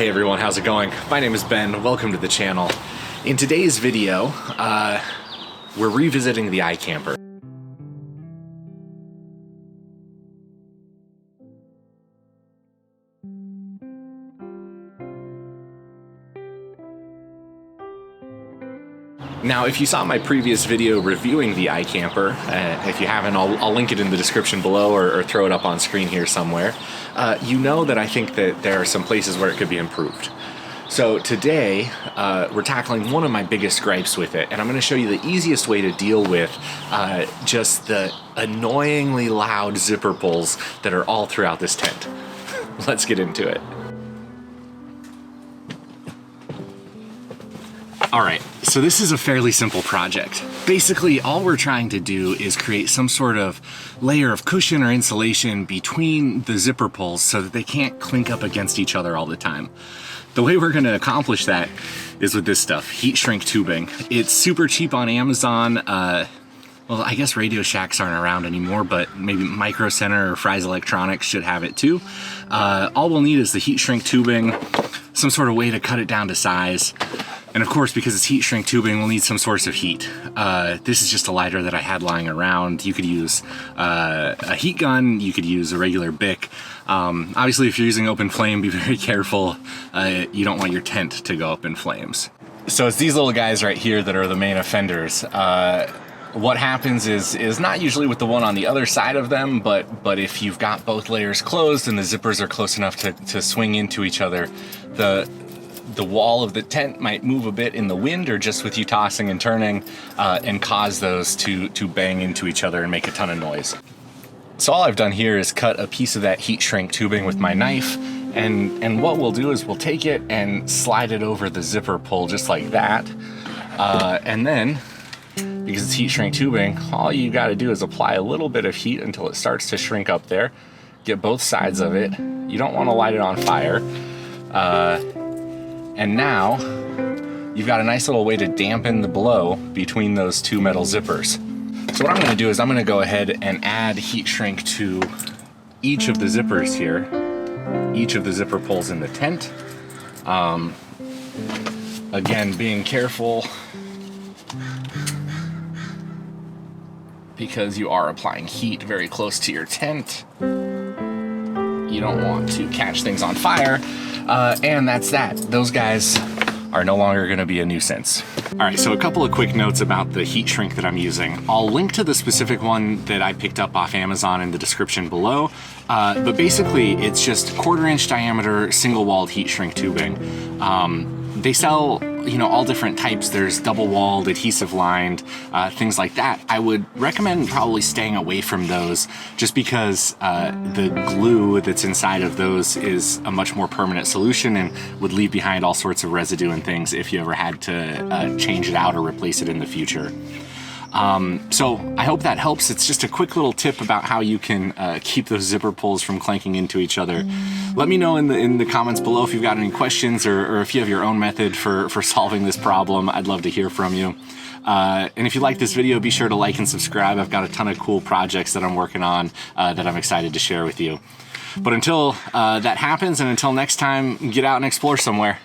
Hey everyone, how's it going? My name is Ben, welcome to the channel. In today's video, we're revisiting the iKamper. Now, if you saw my previous video reviewing the iKamper, if you haven't, I'll link it in the description below or throw it up on screen here somewhere. You know that I think that there are some places where it could be improved. So today, we're tackling one of my biggest gripes with it, and I'm going to show you the easiest way to deal with just the annoyingly loud zipper pulls that are all throughout this tent. Let's get into it. Alright, so this is a fairly simple project. Basically, all we're trying to do is create some sort of layer of cushion or insulation between the zipper pulls so that they can't clink up against each other all the time. The way we're going to accomplish that is with this stuff, heat shrink tubing. It's super cheap on Amazon. Well, I guess Radio Shacks aren't around anymore, but maybe Micro Center or Fry's Electronics should have it too. All we'll need is the heat shrink tubing, some sort of way to cut it down to size. And of course, because it's heat shrink tubing, we'll need some source of heat. This is just a lighter that I had lying around. You could use a heat gun, you could use a regular Bic. Obviously, if you're using open flame, be very careful. You don't want your tent to go up in flames. So it's these little guys right here that are the main offenders. What happens is not usually with the one on the other side of them, but if you've got both layers closed and the zippers are close enough to swing into each other, the wall of the tent might move a bit in the wind or just with you tossing and turning and cause those to bang into each other and make a ton of noise. So all I've done here is cut a piece of that heat shrink tubing with my knife, and what we'll do is we'll take it and slide it over the zipper pull just like that, and then because it's heat shrink tubing, all you got to do is apply a little bit of heat until it starts to shrink up there. Get both sides of it. You don't want to light it on fire. And now you've got a nice little way to dampen the blow between those two metal zippers. So what I'm going to do is I'm going to go ahead and add heat shrink to each of the zippers here, each of the zipper pulls in the tent. Again, being careful because you are applying heat very close to your tent. You don't want to catch things on fire. And that's that. Those guys are no longer going to be a nuisance. All right, so a couple of quick notes about the heat shrink that I'm using. I'll link to the specific one that I picked up off Amazon in the description below. But basically, it's just 1/4 inch diameter, single-walled heat shrink tubing. They sell, all different types. There's double-walled, adhesive-lined, things like that. I would recommend probably staying away from those just because the glue that's inside of those is a much more permanent solution and would leave behind all sorts of residue and things if you ever had to change it out or replace it in the future. So I hope that helps. It's just a quick little tip about how you can keep those zipper pulls from clanking into each other. Let me know in the comments below if you've got any questions or if you have your own method for solving this problem. I'd love to hear from you. And if you like this video, be sure to like and subscribe. I've got a ton of cool projects that I'm working on that I'm excited to share with you. But until that happens and until next time, get out and explore somewhere.